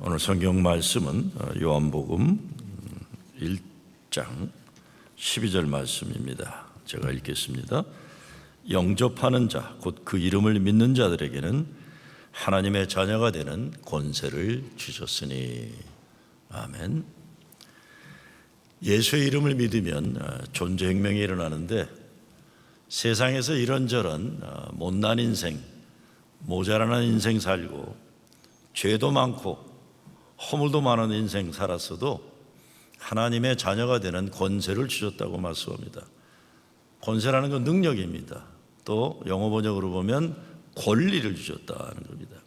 오늘 성경 말씀은 요한복음 1장 12절 말씀입니다. 제가 읽겠습니다. 영접하는 자, 곧 그 이름을 믿는 자들에게는 하나님의 자녀가 되는 권세를 주셨으니. 아멘. 예수의 이름을 믿으면 존재혁명이 일어나는데, 세상에서 이런저런 못난 인생, 모자라는 인생 살고 죄도 많고 허물도 많은 인생 살았어도 하나님의 자녀가 되는 권세를 주셨다고 말씀합니다. 권세라는 건 능력입니다. 또 영어 번역으로 보면 권리를 주셨다는 겁니다.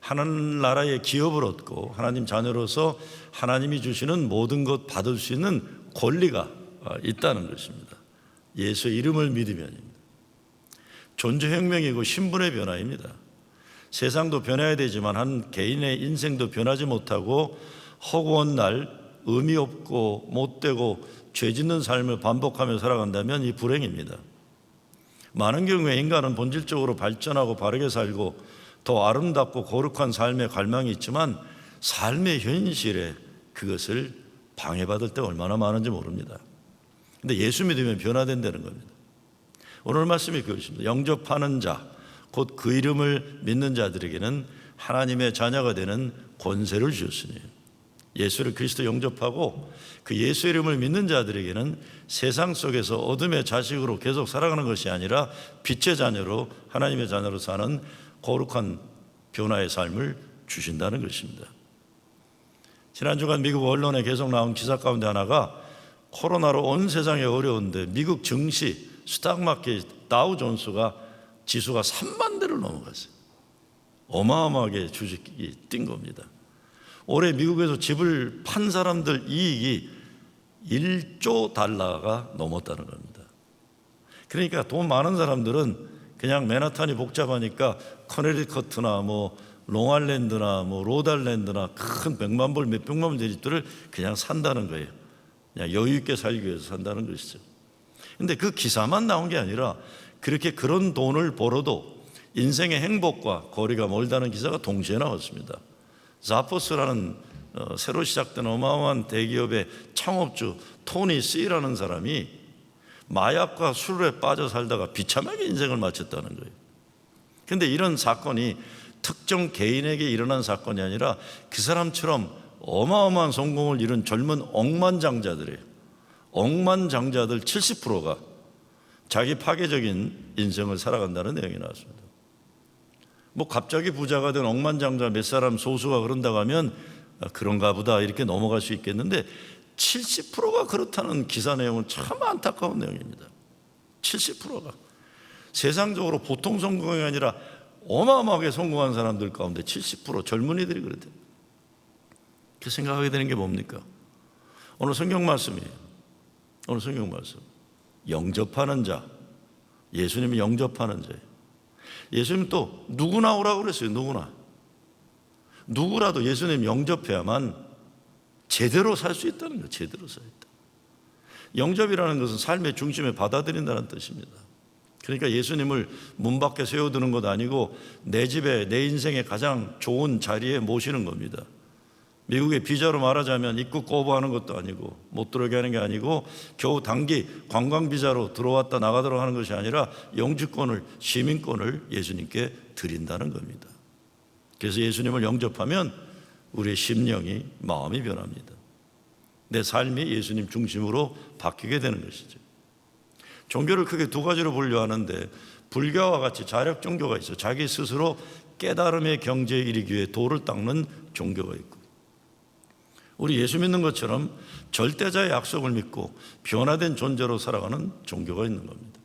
하늘나라의 기업을 얻고 하나님 자녀로서 하나님이 주시는 모든 것 받을 수 있는 권리가 있다는 것입니다. 예수의 이름을 믿으면입니다. 존재혁명이고 신분의 변화입니다. 세상도 변해야 되지만 한 개인의 인생도 변하지 못하고 허구한 날 의미 없고 못되고 죄 짓는 삶을 반복하며 살아간다면 이 불행입니다. 많은 경우에 인간은 본질적으로 발전하고 바르게 살고 더 아름답고 거룩한 삶의 갈망이 있지만 삶의 현실에 그것을 방해받을 때 얼마나 많은지 모릅니다. 근데 예수 믿으면 변화된다는 겁니다. 오늘 말씀이 그것입니다. 영접하는 자, 곧 그 이름을 믿는 자들에게는 하나님의 자녀가 되는 권세를 주셨으니. 예수를 그리스도 영접하고 그 예수 이름을 믿는 자들에게는 세상 속에서 어둠의 자식으로 계속 살아가는 것이 아니라 빛의 자녀로, 하나님의 자녀로 사는 거룩한 변화의 삶을 주신다는 것입니다. 지난 주간 미국 언론에 계속 나온 기사 가운데 하나가 코로나로 온 세상이 어려운데 미국 증시 스탁마켓 다우존스가 지수가 3만 대를 넘어갔어요. 어마어마하게 주식이 뛴 겁니다. 올해 미국에서 집을 판 사람들 이익이 1조 달러가 넘었다는 겁니다. 그러니까 돈 많은 사람들은 그냥 맨하탄이 복잡하니까 커네리커트나 롱아일랜드나 로드아일랜드나 큰 100만 불, 몇백만 불 집들을 그냥 산다는 거예요. 그냥 여유 있게 살기 위해서 산다는 것이죠. 근데 그 기사만 나온 게 아니라 그렇게 그런 돈을 벌어도 인생의 행복과 거리가 멀다는 기사가 동시에 나왔습니다. 자포스라는 새로 시작된 어마어마한 대기업의 창업주 토니 씨라는 사람이 마약과 술에 빠져 살다가 비참하게 인생을 마쳤다는 거예요. 그런데 이런 사건이 특정 개인에게 일어난 사건이 아니라 그 사람처럼 어마어마한 성공을 이룬 젊은 억만장자들이에요. 억만장자들 70%가 자기 파괴적인 인생을 살아간다는 내용이 나왔습니다. 갑자기 부자가 된 억만장자 몇 사람 소수가 그런다고 하면 그런가 보다 이렇게 넘어갈 수 있겠는데 70%가 그렇다는 기사 내용은 참 안타까운 내용입니다. 70%가 세상적으로 보통 성공이 아니라 어마어마하게 성공한 사람들 가운데 70% 젊은이들이 그렇대요. 그 생각하게 되는 게 뭡니까? 오늘 성경 말씀이에요. 오늘 성경 말씀. 영접하는 자, 예수님이 영접하는 자예요. 예수님 또 누구나 오라고 그랬어요. 누구라도 예수님 영접해야만 제대로 살 수 있다는 거예요. 제대로 살 있다. 영접이라는 것은 삶의 중심에 받아들인다는 뜻입니다. 그러니까 예수님을 문 밖에 세워두는 것 아니고 내 집에, 내 인생의 가장 좋은 자리에 모시는 겁니다. 미국의 비자로 말하자면 입국 거부하는 것도 아니고 못 들어오게 하는 게 아니고 겨우 단기 관광 비자로 들어왔다 나가도록 하는 것이 아니라 영주권을, 시민권을 예수님께 드린다는 겁니다. 그래서 예수님을 영접하면 우리의 심령이, 마음이 변합니다. 내 삶이 예수님 중심으로 바뀌게 되는 것이죠. 종교를 크게 두 가지로 분류하는데 불교와 같이 자력 종교가 있어요. 자기 스스로 깨달음의 경지에 이르기 위해 도를 닦는 종교가 있고, 우리 예수 믿는 것처럼 절대자의 약속을 믿고 변화된 존재로 살아가는 종교가 있는 겁니다.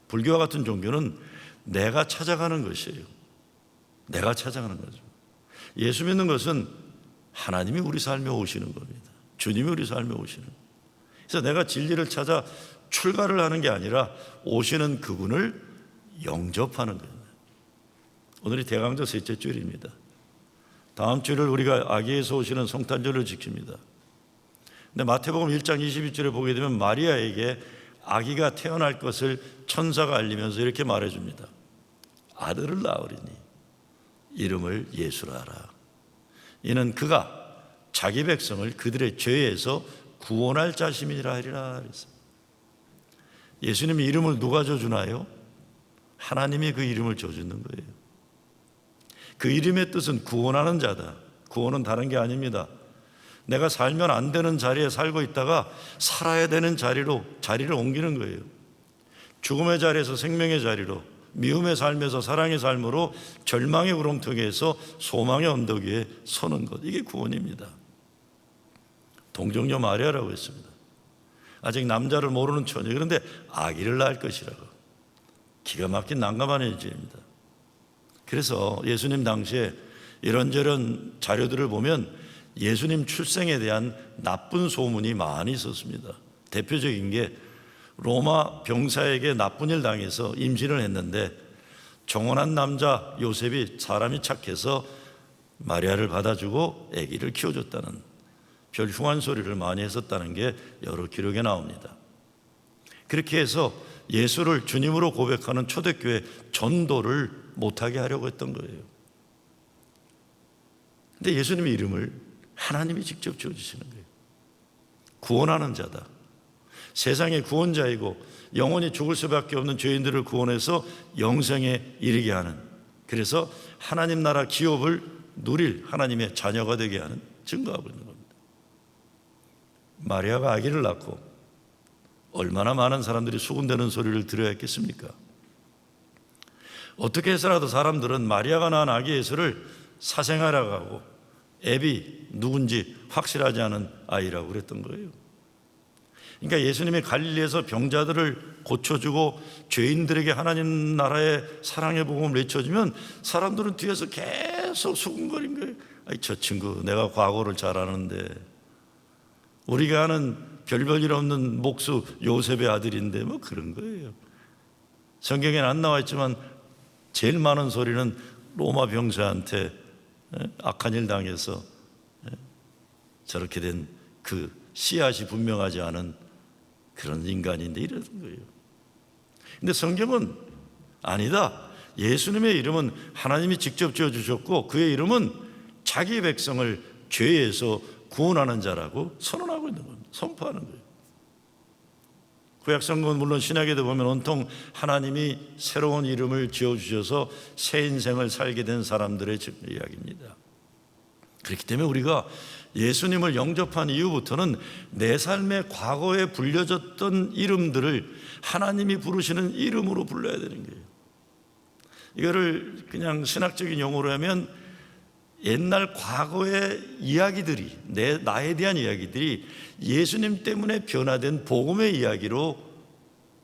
불교와 같은 종교는 내가 찾아가는 것이에요. 내가 찾아가는 거죠. 예수 믿는 것은 하나님이 우리 삶에 오시는 겁니다. 주님이 우리 삶에 오시는 거예요. 그래서 내가 진리를 찾아 출가를 하는 게 아니라 오시는 그분을 영접하는 거예요. 오늘이 대강절 셋째 주일입니다. 다음 주를 우리가 아기에서 오시는 성탄절을 지킵니다. 근데 마태복음 1장 22절에 보게 되면 마리아에게 아기가 태어날 것을 천사가 알리면서 이렇게 말해줍니다. 아들을 낳으리니 이름을 예수라 하라. 이는 그가 자기 백성을 그들의 죄에서 구원할 자심이라 하리라 그랬어요. 예수님 이름을 누가 줘주나요? 하나님이 그 이름을 줘주는 거예요. 그 이름의 뜻은 구원하는 자다. 구원은 다른 게 아닙니다. 내가 살면 안 되는 자리에 살고 있다가 살아야 되는 자리를 옮기는 거예요. 죽음의 자리에서 생명의 자리로, 미움의 삶에서 사랑의 삶으로, 절망의 구렁텅이에서 소망의 언덕 위에 서는 것, 이게 구원입니다. 동정녀 마리아라고 했습니다. 아직 남자를 모르는 처녀, 그런데 아기를 낳을 것이라고. 기가 막힌 난감한 일입니다. 그래서 예수님 당시에 이런저런 자료들을 보면 예수님 출생에 대한 나쁜 소문이 많이 있었습니다. 대표적인 게 로마 병사에게 나쁜 일 당해서 임신을 했는데 정혼한 남자 요셉이 사람이 착해서 마리아를 받아주고 아기를 키워줬다는 별 흉한 소리를 많이 했었다는 게 여러 기록에 나옵니다. 그렇게 해서 예수를 주님으로 고백하는 초대교회 전도를 못하게 하려고 했던 거예요. 근데 예수님의 이름을 하나님이 직접 지어주시는 거예요. 구원하는 자다. 세상의 구원자이고 영원히 죽을 수밖에 없는 죄인들을 구원해서 영생에 이르게 하는, 그래서 하나님 나라 기업을 누릴 하나님의 자녀가 되게 하는, 증거하고 있는 겁니다. 마리아가 아기를 낳고 얼마나 많은 사람들이 수군대는 소리를 들어야 했겠습니까? 어떻게 해서라도 사람들은 마리아가 낳은 아기 예수를 사생아라고 하고 애비 누군지 확실하지 않은 아이라고 그랬던 거예요. 그러니까 예수님이 갈릴리에서 병자들을 고쳐주고 죄인들에게 하나님 나라의 사랑의 복음을 외쳐주면 사람들은 뒤에서 계속 수군거린 거예요. 아이, 저 친구 내가 과거를 잘 아는데, 우리가 아는 별볼일 없는 목수 요셉의 아들인데, 뭐 그런 거예요. 성경에는 안 나와 있지만 제일 많은 소리는 로마 병사한테 악한 일 당해서 저렇게 된 그 씨앗이 분명하지 않은 그런 인간인데 이러는 거예요. 근데 성경은 아니다. 예수님의 이름은 하나님이 직접 지어주셨고 그의 이름은 자기 백성을 죄에서 구원하는 자라고 선언하고 있는 겁니다. 선포하는 거예요. 구약성경은 물론 신약에도 보면 온통 하나님이 새로운 이름을 지어주셔서 새 인생을 살게 된 사람들의 이야기입니다. 그렇기 때문에 우리가 예수님을 영접한 이후부터는 내 삶의 과거에 불려졌던 이름들을 하나님이 부르시는 이름으로 불러야 되는 거예요. 이거를 그냥 신학적인 용어로 하면 옛날 과거의 이야기들이, 나에 대한 이야기들이 예수님 때문에 변화된 복음의 이야기로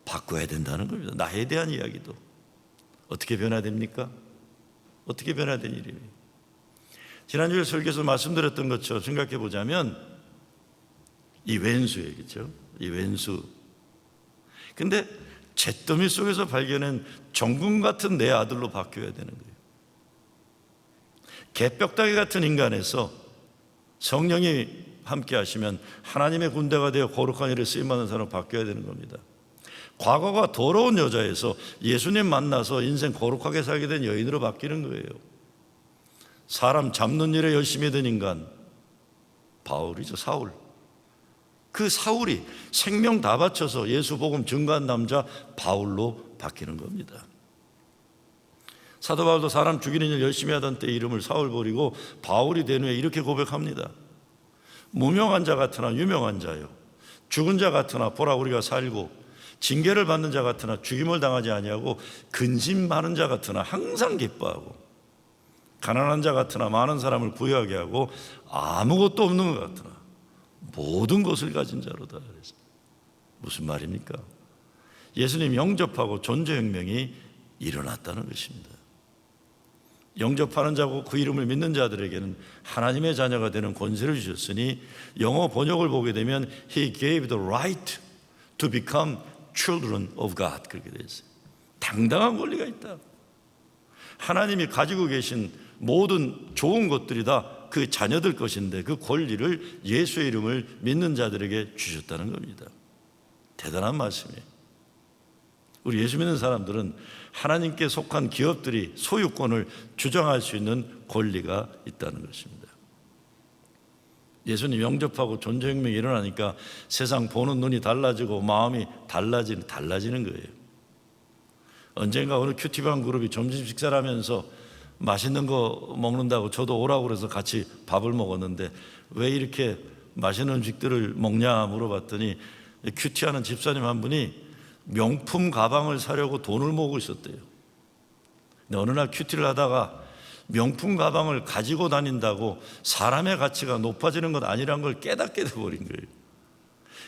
바꿔야 된다는 겁니다. 나에 대한 이야기도. 어떻게 변화됩니까? 어떻게 변화된 일이에요? 지난주에 설교에서 말씀드렸던 것처럼 생각해 보자면 이 왼수 얘기죠. 이 왼수. 근데 잿더미 속에서 발견한 정금 같은 내 아들로 바뀌어야 되는 거예요. 개벽다귀 같은 인간에서 성령이 함께 하시면 하나님의 군대가 되어 거룩한 일에 쓰임받는 사람으로 바뀌어야 되는 겁니다. 과거가 더러운 여자에서 예수님 만나서 인생 거룩하게 살게 된 여인으로 바뀌는 거예요. 사람 잡는 일에 열심히 된 인간, 바울이죠. 사울. 그 사울이 생명 다 바쳐서 예수 복음 증거한 남자 바울로 바뀌는 겁니다. 사도 바울도 사람 죽이는 일 열심히 하던 때 이름을 사울 버리고 바울이 된 후에 이렇게 고백합니다. 무명한 자 같으나 유명한 자요, 죽은 자 같으나 보라 우리가 살고, 징계를 받는 자 같으나 죽임을 당하지 아니하고, 근심 많은 자 같으나 항상 기뻐하고, 가난한 자 같으나 많은 사람을 부유하게 하고, 아무것도 없는 것 같으나 모든 것을 가진 자로다. 그래서 무슨 말입니까? 예수님 영접하고 존재혁명이 일어났다는 것입니다. 영접하는 자고 그 이름을 믿는 자들에게는 하나님의 자녀가 되는 권세를 주셨으니, 영어 번역을 보게 되면 He gave the right to become children of God, 그렇게 되어 있어요. 당당한 권리가 있다. 하나님이 가지고 계신 모든 좋은 것들이 다 그 자녀들 것인데 그 권리를 예수의 이름을 믿는 자들에게 주셨다는 겁니다. 대단한 말씀이에요. 우리 예수 믿는 사람들은 하나님께 속한 기업들이 소유권을 주장할 수 있는 권리가 있다는 것입니다. 예수님 영접하고 존재혁명이 일어나니까 세상 보는 눈이 달라지고 마음이 달라지는 거예요. 언젠가 어느 큐티방 그룹이 점심 식사를 하면서 맛있는 거 먹는다고 저도 오라고 그래서 같이 밥을 먹었는데 왜 이렇게 맛있는 음식들을 먹냐 물어봤더니 큐티하는 집사님 한 분이 명품 가방을 사려고 돈을 모으고 있었대요. 근데 어느 날 큐티를 하다가 명품 가방을 가지고 다닌다고 사람의 가치가 높아지는 것 아니란 걸 깨닫게 돼버린 거예요.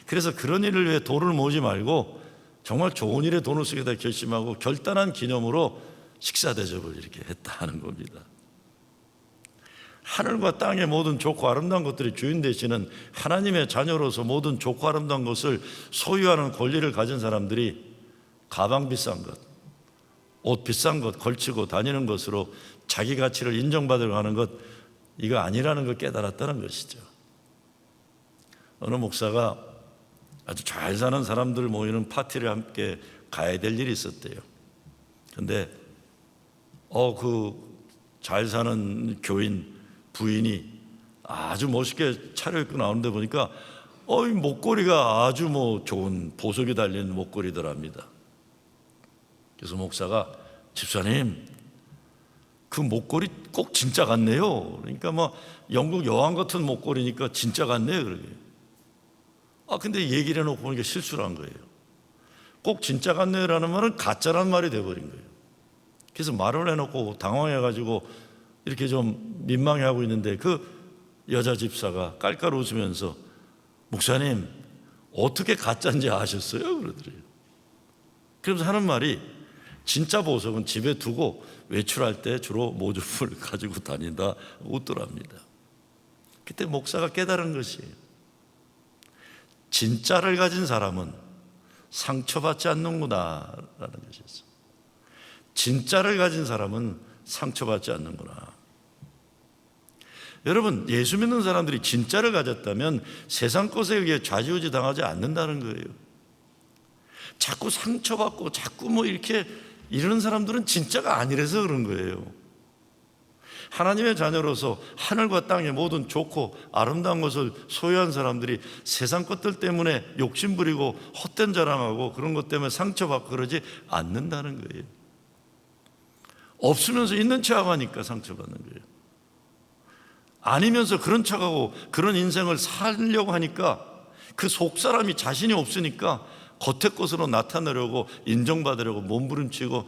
그래서 그런 일을 위해 돈을 모으지 말고 정말 좋은 일에 돈을 쓰겠다 결심하고 결단한 기념으로 식사 대접을 이렇게 했다는 겁니다. 하늘과 땅의 모든 좋고 아름다운 것들이 주인 되시는 하나님의 자녀로서 모든 좋고 아름다운 것을 소유하는 권리를 가진 사람들이 가방 비싼 것, 옷 비싼 것 걸치고 다니는 것으로 자기 가치를 인정받으려고 하는 것, 이거 아니라는 걸 깨달았다는 것이죠. 어느 목사가 아주 잘 사는 사람들 모이는 파티를 함께 가야 될 일이 있었대요. 근데 그 잘 사는 교인 부인이 아주 멋있게 차려입고 나오는데 보니까 이 목걸이가 아주 좋은 보석이 달린 목걸이더랍니다. 그래서 목사가 집사님 그 목걸이 꼭 진짜 같네요. 그러니까 영국 여왕 같은 목걸이니까 진짜 같네요. 그러게. 근데 얘기를 해놓고 보니까 실수를 한 거예요. 꼭 진짜 같네요라는 말은 가짜란 말이 돼버린 거예요. 그래서 말을 해놓고 당황해가지고 이렇게 좀 민망해하고 있는데 그 여자 집사가 깔깔 웃으면서 목사님 어떻게 가짜인지 아셨어요? 그러더래요. 그러면서 하는 말이 진짜 보석은 집에 두고 외출할 때 주로 모조품을 가지고 다닌다 웃더랍니다. 그때 목사가 깨달은 것이에요. 진짜를 가진 사람은 상처받지 않는구나 라는 것이었어요. 진짜를 가진 사람은 상처받지 않는구나. 여러분, 예수 믿는 사람들이 진짜를 가졌다면 세상 것에 의해 좌지우지 당하지 않는다는 거예요. 자꾸 상처받고 자꾸 이렇게 이러는 사람들은 진짜가 아니라서 그런 거예요. 하나님의 자녀로서 하늘과 땅의 모든 좋고 아름다운 것을 소유한 사람들이 세상 것들 때문에 욕심부리고 헛된 자랑하고 그런 것 때문에 상처받고 그러지 않는다는 거예요. 없으면서 있는 척하고 하니까 상처받는 거예요. 아니면서 그런 척하고 그런 인생을 살려고 하니까 그 속 사람이 자신이 없으니까 겉의 것으로 나타내려고 인정받으려고 몸부림치고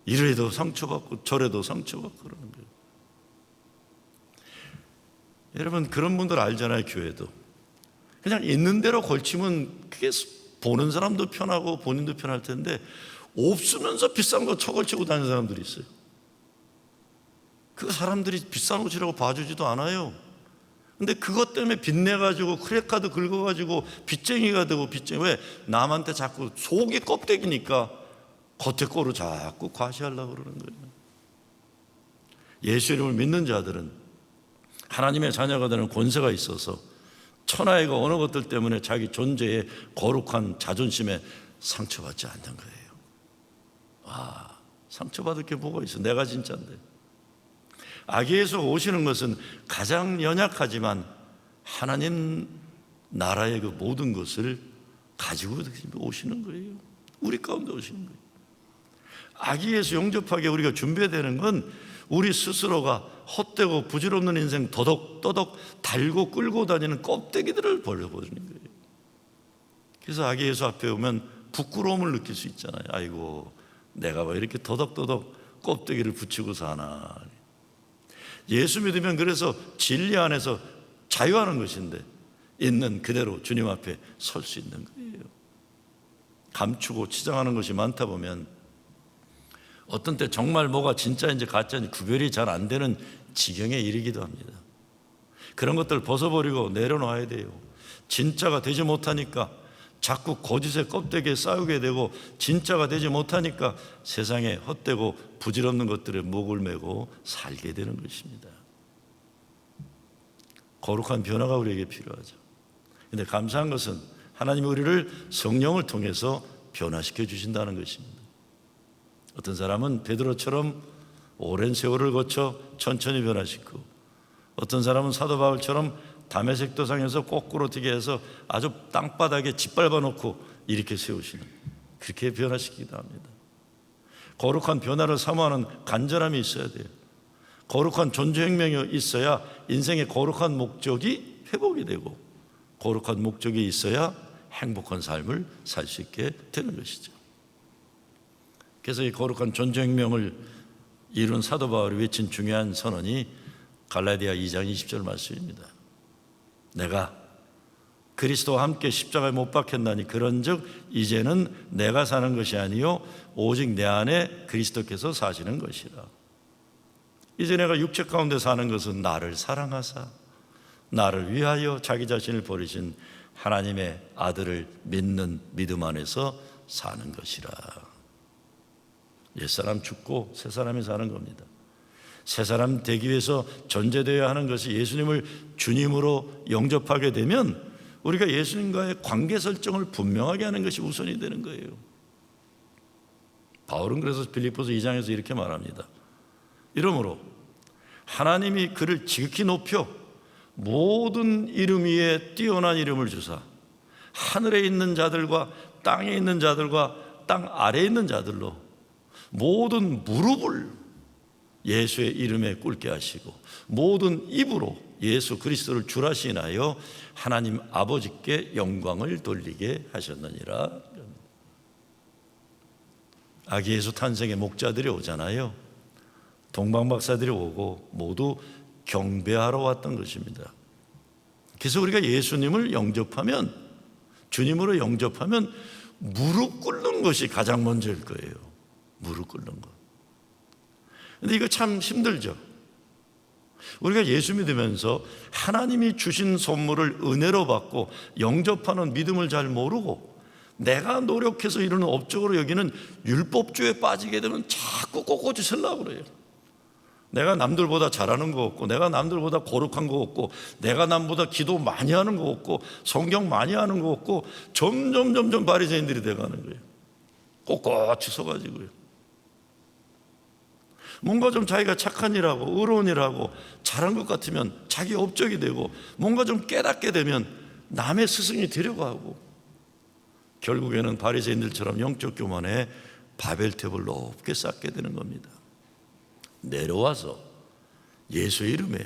이래도 상처받고 저래도 상처받고 그러는 거예요. 여러분, 그런 분들 알잖아요. 교회도 그냥 있는 대로 걸치면 그게 보는 사람도 편하고 본인도 편할 텐데 없으면서 비싼 거 쳐걸치고 다니는 사람들이 있어요. 그 사람들이 비싼 옷이라고 봐주지도 않아요. 근데 그것 때문에 빚내가지고 크레카드 긁어가지고 빚쟁이가 되고 왜 남한테 자꾸 속이 껍데기니까 겉에 거로 자꾸 과시하려고 그러는 거예요. 예수 이름을 믿는 자들은 하나님의 자녀가 되는 권세가 있어서 천하의 그 어느 것들 때문에 자기 존재의 거룩한 자존심에 상처받지 않는 거예요. 상처받을 게 뭐가 있어? 내가 진짜인데. 아기에서 오시는 것은 가장 연약하지만 하나님 나라의 그 모든 것을 가지고 오시는 거예요. 우리 가운데 오시는 거예요. 아기에서 영접하게 우리가 준비되는 건 우리 스스로가 헛되고 부질없는 인생 더덕더덕 달고 끌고 다니는 껍데기들을 버려버리는 거예요. 그래서 아기 예수 앞에 오면 부끄러움을 느낄 수 있잖아요. 아이고, 내가 왜 이렇게 더덕더덕 껍데기를 붙이고 사나. 예수 믿으면 그래서 진리 안에서 자유하는 것인데 있는 그대로 주님 앞에 설 수 있는 거예요. 감추고 치장하는 것이 많다 보면 어떤 때 정말 뭐가 진짜인지 가짜인지 구별이 잘 안 되는 지경에 이르기도 합니다. 그런 것들 벗어버리고 내려놔야 돼요. 진짜가 되지 못하니까 자꾸 거짓의 껍데기에 싸우게 되고 진짜가 되지 못하니까 세상에 헛되고 부질없는 것들에 목을 메고 살게 되는 것입니다. 거룩한 변화가 우리에게 필요하죠. 그런데 감사한 것은 하나님이 우리를 성령을 통해서 변화시켜 주신다는 것입니다. 어떤 사람은 베드로처럼 오랜 세월을 거쳐 천천히 변화시키고 어떤 사람은 사도 바울처럼 다메섹 도상에서 거꾸로 튀게 해서 아주 땅바닥에 짓밟아 놓고 이렇게 세우시는, 그렇게 변화시키기도 합니다. 거룩한 변화를 사모하는 간절함이 있어야 돼요. 거룩한 존재혁명이 있어야 인생의 거룩한 목적이 회복이 되고, 거룩한 목적이 있어야 행복한 삶을 살 수 있게 되는 것이죠. 그래서 이 거룩한 존재혁명을 이룬 사도 바울이 외친 중요한 선언이 갈라디아 2장 20절 말씀입니다. 내가 그리스도와 함께 십자가에 못 박혔나니 그런즉 이제는 내가 사는 것이 아니요 오직 내 안에 그리스도께서 사시는 것이라. 이제 내가 육체 가운데 사는 것은 나를 사랑하사 나를 위하여 자기 자신을 버리신 하나님의 아들을 믿는 믿음 안에서 사는 것이라. 옛사람 죽고 새 사람이 사는 겁니다. 새 사람 되기 위해서 전제되어야 하는 것이 예수님을 주님으로 영접하게 되면 우리가 예수님과의 관계 설정을 분명하게 하는 것이 우선이 되는 거예요. 바울은 그래서 빌립보서 2장에서 이렇게 말합니다. 이러므로 하나님이 그를 지극히 높여 모든 이름 위에 뛰어난 이름을 주사 하늘에 있는 자들과 땅에 있는 자들과 땅 아래에 있는 자들로 모든 무릎을 예수의 이름에 꿇게 하시고 모든 입으로 예수 그리스도를 주라 시인하여 하나님 아버지께 영광을 돌리게 하셨느니라. 아기 예수 탄생의 목자들이 오잖아요. 동방박사들이 오고 모두 경배하러 왔던 것입니다. 그래서 우리가 예수님을 영접하면, 주님으로 영접하면 무릎 꿇는 것이 가장 먼저일 거예요. 무릎 꿇는 것. 근데 이거 참 힘들죠. 우리가 예수 믿으면서 하나님이 주신 선물을 은혜로 받고 영접하는 믿음을 잘 모르고 내가 노력해서 이루는 업적으로 여기는 율법주의에 빠지게 되면 자꾸 꼿꼿이 서려고 그래요. 내가 남들보다 잘하는 거 없고, 내가 남들보다 거룩한 거 없고, 내가 남보다 기도 많이 하는 거 없고, 성경 많이 하는 거 없고, 점점 바리새인들이 돼가는 거예요. 꼿꼿이 서가지고요. 뭔가 좀 자기가 착한 일하고 의로운 일하고 잘한 것 같으면 자기 업적이 되고, 뭔가 좀 깨닫게 되면 남의 스승이 되려고 하고, 결국에는 바리새인들처럼 영적 교만에 바벨탑을 높게 쌓게 되는 겁니다. 내려와서 예수의 이름에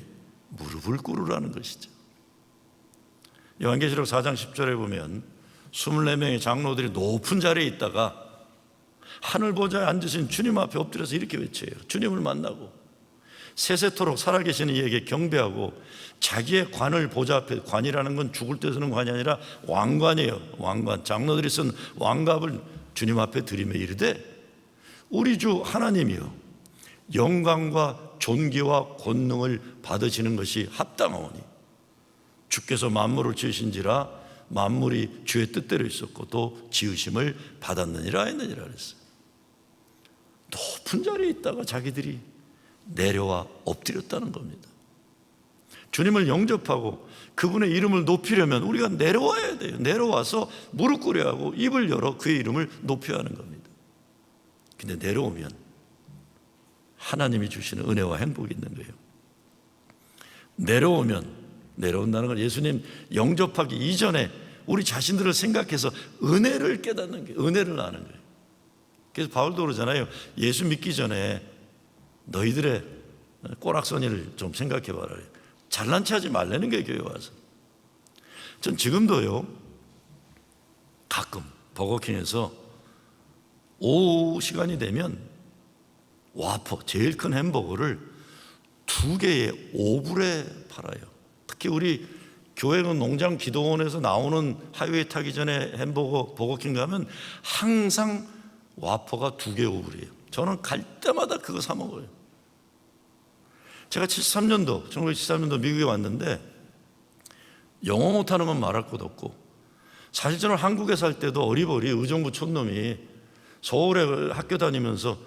무릎을 꿇으라는 것이죠. 요한계시록 4장 10절에 보면 24명의 장로들이 높은 자리에 있다가 하늘 보좌에 앉으신 주님 앞에 엎드려서 이렇게 외쳐요. 주님을 만나고 세세토록 살아계시는 이에게 경배하고 자기의 관을 보좌 앞에, 관이라는 건 죽을 때 쓰는 관이 아니라 왕관이에요. 왕관. 장로들이 쓴 왕갑을 주님 앞에 드리며 이르되 우리 주 하나님이여 영광과 존귀와 권능을 받으시는 것이 합당하오니 주께서 만물을 지으신지라 만물이 주의 뜻대로 있었고 또 지으심을 받았느니라 했느니라 그랬어요. 높은 자리에 있다가 자기들이 내려와 엎드렸다는 겁니다. 주님을 영접하고 그분의 이름을 높이려면 우리가 내려와야 돼요. 내려와서 무릎 꿇어야 하고 입을 열어 그의 이름을 높여야 하는 겁니다. 근데 내려오면 하나님이 주시는 은혜와 행복이 있는 거예요. 내려온다는 건 예수님 영접하기 이전에 우리 자신들을 생각해서 은혜를 깨닫는 게, 은혜를 아는 거예요. 그래서 바울도 그러잖아요. 예수 믿기 전에 너희들의 꼬락서니를 좀 생각해 봐라. 잘난 체 하지 말라는 게 교회 와서. 전 지금도요, 가끔 버거킹에서 오후 시간이 되면 와퍼, 제일 큰 햄버거를 2개에 5불에 팔아요. 특히 우리 교회는 농장 기도원에서 나오는 하이웨이 타기 전에 햄버거, 버거킹 가면 항상 와퍼가 2개 5불이에요. 저는 갈 때마다 그거 사 먹어요. 제가 1973년도 미국에 왔는데 영어 못하는 건 말할 것 없고, 사실 저는 한국에 살 때도 어리버리 의정부 촌놈이 서울에 학교 다니면서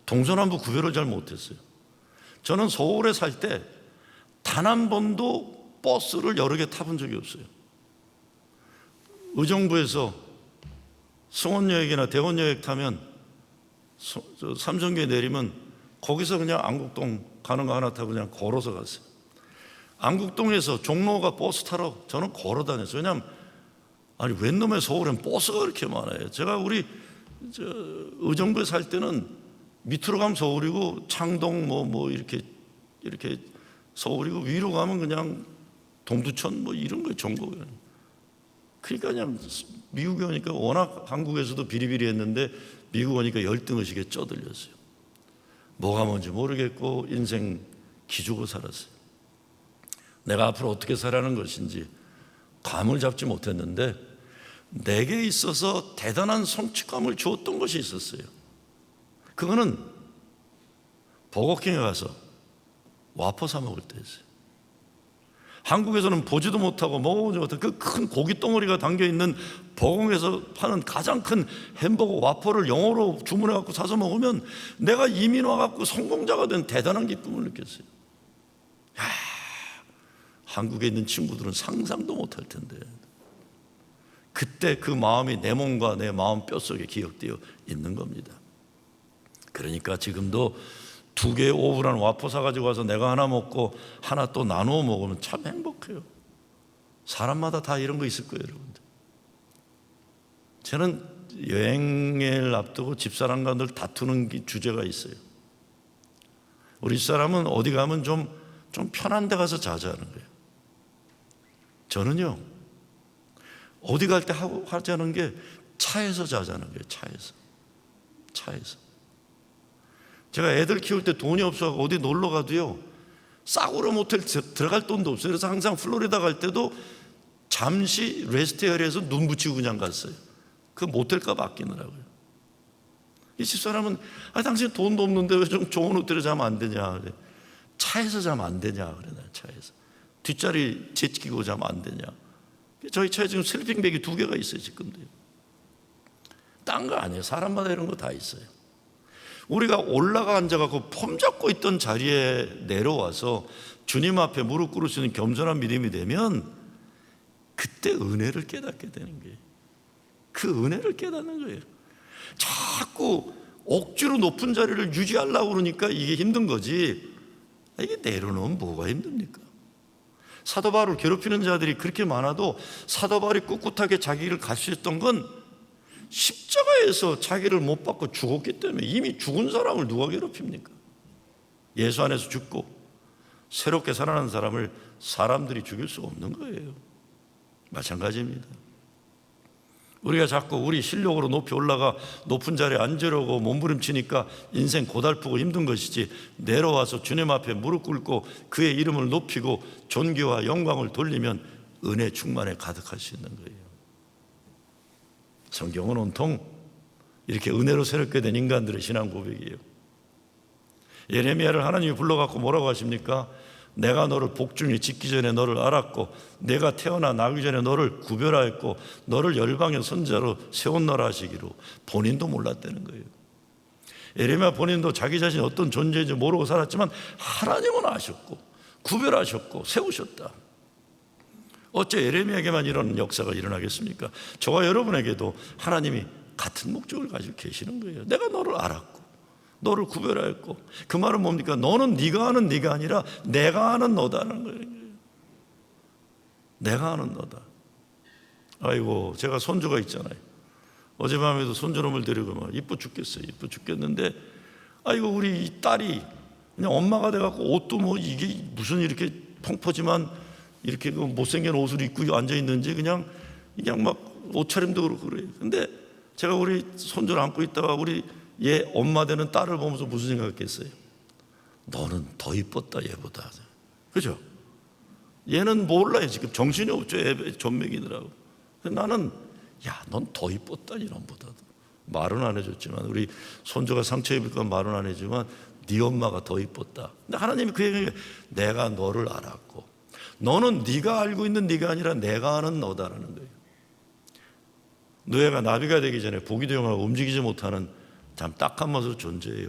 동서남북 구별을 잘 못했어요. 저는 서울에 살 때 단 한 번도 버스를 여러 개 타본 적이 없어요. 의정부에서 승원여역이나 대원여역 타면 삼성교에 내리면 거기서 그냥 안국동 가는 거 하나 타고 그냥 걸어서 갔어요. 안국동에서 종로가 버스 타러 저는 걸어 다녔어요. 왜냐하면 아니 웬 놈의 서울엔 버스가 그렇게 많아요. 제가 우리 의정부에 살 때는 밑으로 가면 서울이고 창동 뭐 이렇게 서울이고 위로 가면 그냥 동두천 뭐 이런 거예요. 전국에. 그러니까 그냥 미국에 오니까 워낙 한국에서도 비리비리했는데 미국 오니까 열등의식에 쪄들렸어요. 뭐가 뭔지 모르겠고 인생 기죽어 살았어요. 내가 앞으로 어떻게 살아가는 것인지 감을 잡지 못했는데 내게 있어서 대단한 성취감을 주었던 것이 있었어요. 그거는 버거킹에 가서 와퍼 사 먹을 때였어요. 한국에서는 보지도 못하고 먹어보지 못한 그 큰 고기 덩어리가 담겨있는 버거킹에서 파는 가장 큰 햄버거 와퍼를 영어로 주문해갖고 사서 먹으면 내가 이민 와갖고 성공자가 된 대단한 기쁨을 느꼈어요. 한국에 있는 친구들은 상상도 못할 텐데 그때 그 마음이 내 몸과 내 마음 뼛속에 기억되어 있는 겁니다. 그러니까 지금도 2개의 오브라는 와퍼 사가지고 와서 내가 하나 먹고 하나 또 나누어 먹으면 참 행복해요. 사람마다 다 이런 거 있을 거예요, 여러분들. 저는 여행을 앞두고 집사람과 늘 다투는 주제가 있어요. 우리 집사람은 어디 가면 좀 편한 데 가서 자자는 거예요. 저는요, 어디 갈 때 하자는 게 차에서 자자는 거예요. 차에서. 제가 애들 키울 때 돈이 없어서 어디 놀러 가도요, 싸구려 모텔 들어갈 돈도 없어요. 그래서 항상 플로리다 갈 때도 잠시 레스트에어리에서 눈 붙이고 그냥 갔어요. 그 모텔값 아끼느라고요. 이 집사람은 당신 돈도 없는데 왜 좀 좋은 호텔에 자면 안 되냐 그래. 차에서 자면 안 되냐 그래. 차에서 뒷자리 제끼고 자면 안 되냐. 저희 차에 지금 슬리핑백이 2개가 있어요. 지금도. 딴 거 아니에요. 사람마다 이런 거 다 있어요. 우리가 올라가 앉아갖고 폼 잡고 있던 자리에 내려와서 주님 앞에 무릎 꿇을 수 있는 겸손한 믿음이 되면 그때 은혜를 깨닫게 되는 거예요. 그 은혜를 깨닫는 거예요. 자꾸 억지로 높은 자리를 유지하려고 그러니까 이게 힘든 거지. 이게 내려놓으면 뭐가 힘듭니까? 사도 바울을 괴롭히는 자들이 그렇게 많아도 사도 바울이 꿋꿋하게 자기를 갈 수 있었던 건 십자가에서 자기를 못 받고 죽었기 때문에. 이미 죽은 사람을 누가 괴롭힙니까? 예수 안에서 죽고 새롭게 살아난 사람을 사람들이 죽일 수가 없는 거예요. 마찬가지입니다. 우리가 자꾸 우리 실력으로 높이 올라가 높은 자리에 앉으려고 몸부림치니까 인생 고달프고 힘든 것이지, 내려와서 주님 앞에 무릎 꿇고 그의 이름을 높이고 존귀와 영광을 돌리면 은혜 충만에 가득할 수 있는 거예요. 성경은 온통 이렇게 은혜로 새롭게 된 인간들의 신앙 고백이에요. 예레미야를 하나님이 불러갖고 뭐라고 하십니까? 내가 너를 복중에 짓기 전에 너를 알았고 내가 태어나 나기 전에 너를 구별하였고 너를 열방의 선자로 세웠노라 하시기로. 본인도 몰랐다는 거예요. 예레미야 본인도 자기 자신이 어떤 존재인지 모르고 살았지만 하나님은 아셨고 구별하셨고 세우셨다. 어째 예레미야에게만 이런 역사가 일어나겠습니까? 저와 여러분에게도 하나님이 같은 목적을 가지고 계시는 거예요. 내가 너를 알았고 너를 구별하였고. 그 말은 뭡니까? 너는 네가 아는 네가 아니라 내가 아는 너다라는 거예요. 내가 아는 너다. 아이고, 제가 손주가 있잖아요. 어젯밤에도 손주놈을 데리고 막 이뻐 죽겠어요. 이뻐 죽겠는데 아이고, 우리 딸이 그냥 엄마가 돼갖고 옷도 뭐 이게 무슨 이렇게 펑퍼지만 이렇게 그 못생긴 옷을 입고 앉아있는지 그냥 막 옷차림도 그렇고 그래요. 근데 제가 우리 손주를 안고 있다가 우리 얘 엄마 되는 딸을 보면서 무슨 생각했겠어요? 너는 더 이뻤다 얘보다. 그죠? 얘는 몰라요. 지금 정신이 없죠. 애 존맥이더라고. 나는 야, 넌 더 이뻤다 이놈보다도. 말은 안 해줬지만, 우리 손주가 상처 입을까 말은 안 해주지만 네 엄마가 더 이뻤다. 근데 하나님이 그 얘기에 내가 너를 알았고 너는 네가 알고 있는 네가 아니라 내가 아는 너다라는 거예요. 노예가 나비가 되기 전에 보기도 영하고 움직이지 못하는 참 딱한 맛으로 존재해요.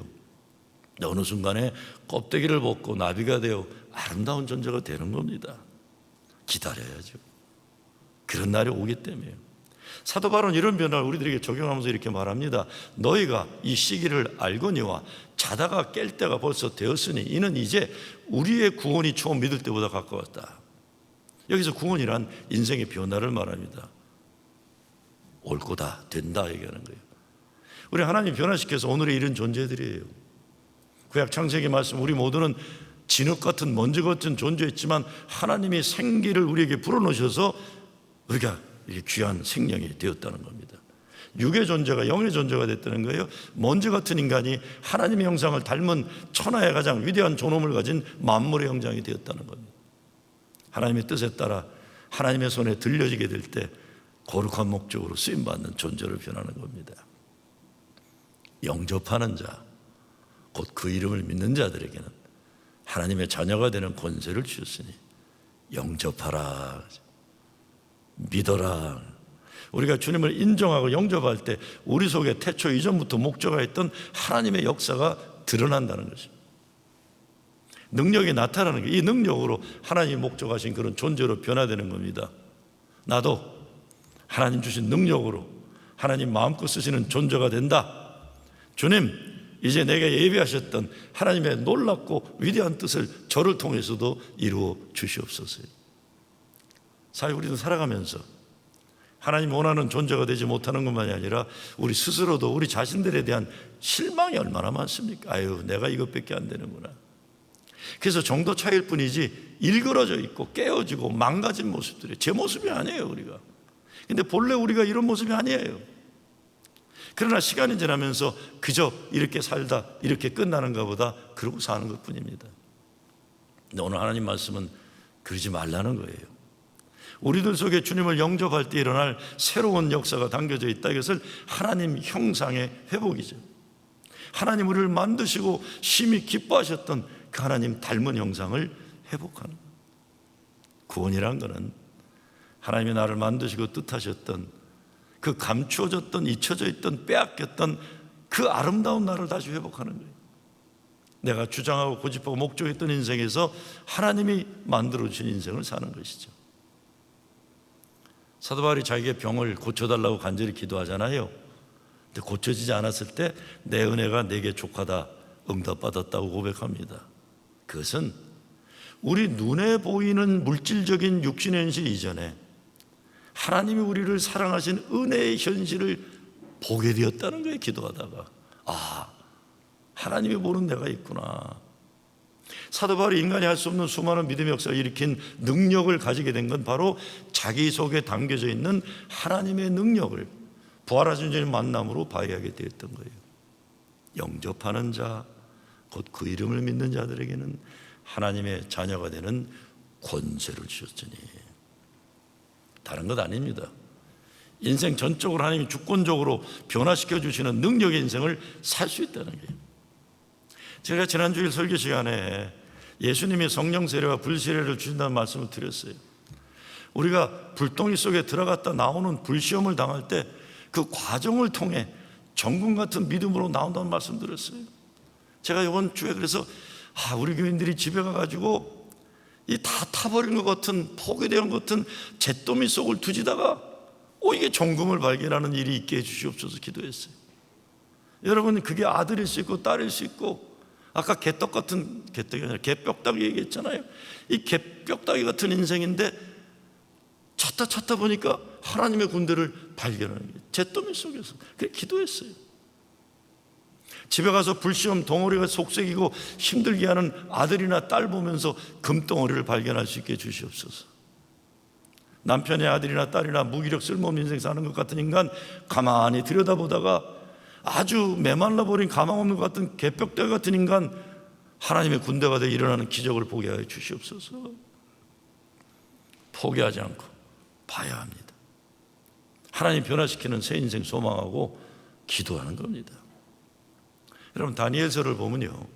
어느 순간에 껍데기를 벗고 나비가 되어 아름다운 존재가 되는 겁니다. 기다려야죠. 그런 날이 오기 때문에요. 사도 바울은 이런 변화를 우리들에게 적용하면서 이렇게 말합니다. 너희가 이 시기를 알거니와 자다가 깰 때가 벌써 되었으니 이는 이제 우리의 구원이 처음 믿을 때보다 가까웠다. 여기서 구원이란 인생의 변화를 말합니다. 올 거다, 된다 얘기하는 거예요. 우리 하나님 변화시켜서 오늘의 이런 존재들이에요. 구약 창세기 말씀, 우리 모두는 진흙 같은 먼지 같은 존재였지만 하나님이 생기를 우리에게 불어넣으셔서 우리가 귀한 생명이 되었다는 겁니다. 육의 존재가 영의 존재가 됐다는 거예요. 먼지 같은 인간이 하나님의 형상을 닮은 천하의 가장 위대한 존엄을 가진 만물의 형상이 되었다는 겁니다. 하나님의 뜻에 따라 하나님의 손에 들려지게 될 때 거룩한 목적으로 쓰임받는 존재로 변하는 겁니다. 영접하는 자, 곧 그 이름을 믿는 자들에게는 하나님의 자녀가 되는 권세를 주셨으니 영접하라, 믿어라. 우리가 주님을 인정하고 영접할 때 우리 속에 태초 이전부터 목적가 있던 하나님의 역사가 드러난다는 것입니다. 능력이 나타나는 게, 이 능력으로 하나님이 목적하신 그런 존재로 변화되는 겁니다. 나도 하나님 주신 능력으로 하나님 마음껏 쓰시는 존재가 된다. 주님, 이제 내게 예비하셨던 하나님의 놀랍고 위대한 뜻을 저를 통해서도 이루어 주시옵소서. 사실 우리는 살아가면서 하나님 원하는 존재가 되지 못하는 것만이 아니라 우리 스스로도 우리 자신들에 대한 실망이 얼마나 많습니까? 아유, 내가 이것밖에 안 되는구나. 그래서 정도 차이일 뿐이지 일그러져 있고 깨어지고 망가진 모습들이 제 모습이 아니에요, 우리가. 근데 본래 우리가 이런 모습이 아니에요. 그러나 시간이 지나면서 그저 이렇게 살다 이렇게 끝나는가 보다 그러고 사는 것뿐입니다. 근데 오늘 하나님 말씀은 그러지 말라는 거예요. 우리들 속에 주님을 영접할 때 일어날 새로운 역사가 담겨져 있다. 이것을 하나님 형상의 회복이죠. 하나님 우리를 만드시고 심히 기뻐하셨던 그 하나님 닮은 형상을 회복하는, 구원이란 것은 하나님이 나를 만드시고 뜻하셨던 그 감추어졌던, 잊혀져 있던, 빼앗겼던 그 아름다운 나를 다시 회복하는 거예요. 내가 주장하고 고집하고 목적했던 인생에서 하나님이 만들어주신 인생을 사는 것이죠. 사도 바울이 자기의 병을 고쳐달라고 간절히 기도하잖아요. 근데 고쳐지지 않았을 때 내 은혜가 내게 족하다 응답받았다고 고백합니다. 그것은 우리 눈에 보이는 물질적인 육신의 현실 이전에 하나님이 우리를 사랑하신 은혜의 현실을 보게 되었다는 거예요. 기도하다가 하나님이 보는 내가 있구나. 사도 바울이 인간이 할 수 없는 수많은 믿음의 역사를 일으킨 능력을 가지게 된 건 바로 자기 속에 담겨져 있는 하나님의 능력을 부활하신 주님 만남으로 발휘하게 되었던 거예요. 영접하는 자, 곧 그 이름을 믿는 자들에게는 하나님의 자녀가 되는 권세를 주셨으니. 다른 것 아닙니다. 인생 전적으로 하나님이 주권적으로 변화시켜 주시는 능력의 인생을 살 수 있다는 거예요. 제가 지난주일 설교 시간에 예수님이 성령 세례와 불세례를 주신다는 말씀을 드렸어요. 우리가 불덩이 속에 들어갔다 나오는 불시험을 당할 때 그 과정을 통해 정금 같은 믿음으로 나온다는 말씀 드렸어요. 제가 이번 주에 그래서 우리 교인들이 집에 가가지고 이 다 타버린 것 같은, 포기된 것 같은 잿더미 속을 두지다가 이게 정금을 발견하는 일이 있게 해주시옵소서 기도했어요. 여러분, 그게 아들일 수 있고 딸일 수 있고, 아까 개떡 같은, 개떡이 아니라 개뼈다귀 얘기했잖아요. 이 개뼈다귀 같은 인생인데 찾다 보니까 하나님의 군대를 발견하는 게 잿더미 속에서. 그래 기도했어요. 집에 가서 불시험 덩어리가 속색이고 힘들게 하는 아들이나 딸 보면서 금덩어리를 발견할 수 있게 해주시옵소서. 남편의 아들이나 딸이나 무기력 쓸모없는 인생 사는 것 같은 인간 가만히 들여다보다가 아주 메말라 버린 가망 없는 것 같은 개벽대 같은 인간 하나님의 군대가 되어 일어나는 기적을 보게 하여 주시옵소서. 포기하지 않고 봐야 합니다. 하나님 변화시키는 새 인생 소망하고 기도하는 겁니다. 여러분, 다니엘서를 보면요,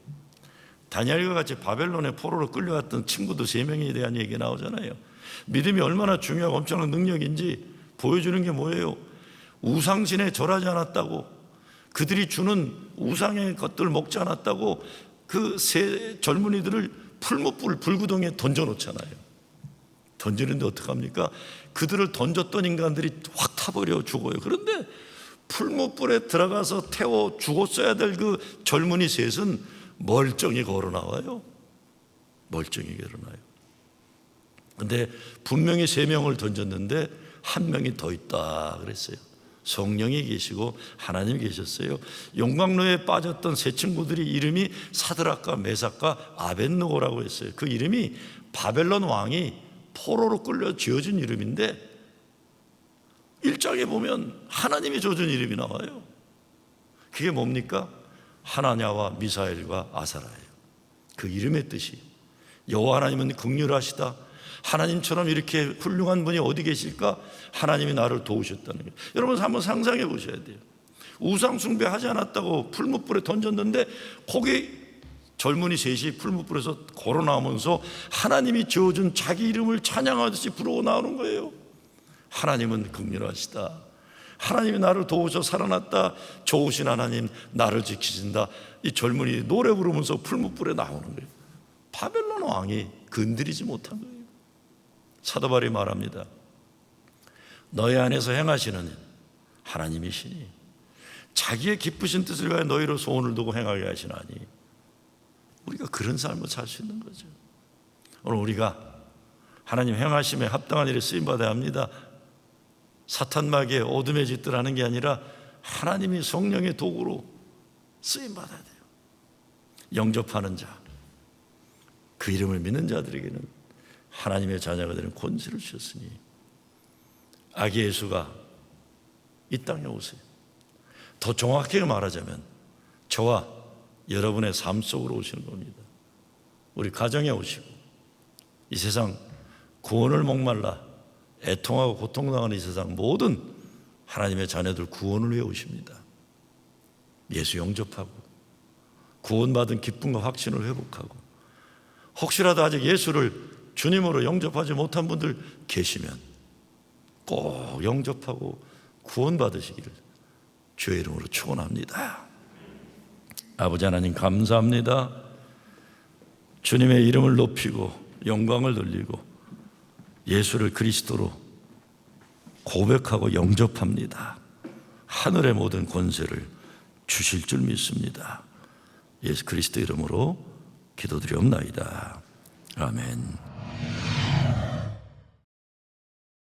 다니엘과 같이 바벨론의 포로로 끌려왔던 친구들 3명에 대한 얘기가 나오잖아요. 믿음이 얼마나 중요하고 엄청난 능력인지 보여주는 게 뭐예요? 우상신에 절하지 않았다고, 그들이 주는 우상의 것들을 먹지 않았다고 그 세 젊은이들을 풀무불 불구덩이에 던져놓잖아요. 던지는데 어떡합니까? 그들을 던졌던 인간들이 확 타버려 죽어요. 그런데 풀무불에 들어가서 태워 죽었어야 될 그 젊은이 셋은 멀쩡히 걸어 나와요. 멀쩡히 걸어 나와요. 근데 분명히 3명을 던졌는데 1명이 더 있다 그랬어요. 성령이 계시고 하나님이 계셨어요. 용광로에 빠졌던 세 친구들이 이름이 사드락과 메삭과 아벳느고라고 했어요. 그 이름이 바벨론 왕이 포로로 끌려 지어준 이름인데 1장에 보면 하나님이 지어준 이름이 나와요. 그게 뭡니까? 하나냐와 미사엘과 아사라예요. 그 이름의 뜻이 여호와 하나님은 긍휼하시다. 하나님처럼 이렇게 훌륭한 분이 어디 계실까? 하나님이 나를 도우셨다는 거예요. 여러분 한번 상상해 보셔야 돼요. 우상 숭배하지 않았다고 풀무불에 던졌는데 거기 젊은이 셋이 풀무불에서 걸어 나오면서 하나님이 지어준 자기 이름을 찬양하듯이 부르고 나오는 거예요. 하나님은 긍휼하시다. 하나님이 나를 도우셔 살아났다. 좋으신 하나님 나를 지키신다. 이 젊은이 노래 부르면서 풀무불에 나오는 거예요. 바벨론 왕이 건드리지 못한 거예요. 사도 바울이 말합니다. 너희 안에서 행하시는 하나님이시니 자기의 기쁘신 뜻을 위하여 너희로 소원을 두고 행하게 하시나니 우리가 그런 삶을 살 수 있는 거죠. 오늘 우리가 하나님 행하심에 합당한 일에 쓰임받아야 합니다. 사탄마귀의 어둠의 짓들 하는 게 아니라 하나님이 성령의 도구로 쓰임받아야 돼요. 영접하는 자, 그 이름을 믿는 자들에게는 하나님의 자녀가 되는 권세를 주셨으니 아기 예수가 이 땅에 오세요. 더 정확하게 말하자면 저와 여러분의 삶 속으로 오시는 겁니다. 우리 가정에 오시고 이 세상 구원을 목말라 애통하고 고통당하는 이 세상 모든 하나님의 자녀들 구원을 위해 오십니다. 예수 영접하고 구원받은 기쁨과 확신을 회복하고 혹시라도 아직 예수를 주님으로 영접하지 못한 분들 계시면 꼭 영접하고 구원받으시기를 주의 이름으로 축원합니다. 아버지 하나님 감사합니다. 주님의 이름을 높이고 영광을 돌리고 예수를 그리스도로 고백하고 영접합니다. 하늘의 모든 권세를 주실 줄 믿습니다. 예수 그리스도 이름으로 기도드리옵나이다. 아멘.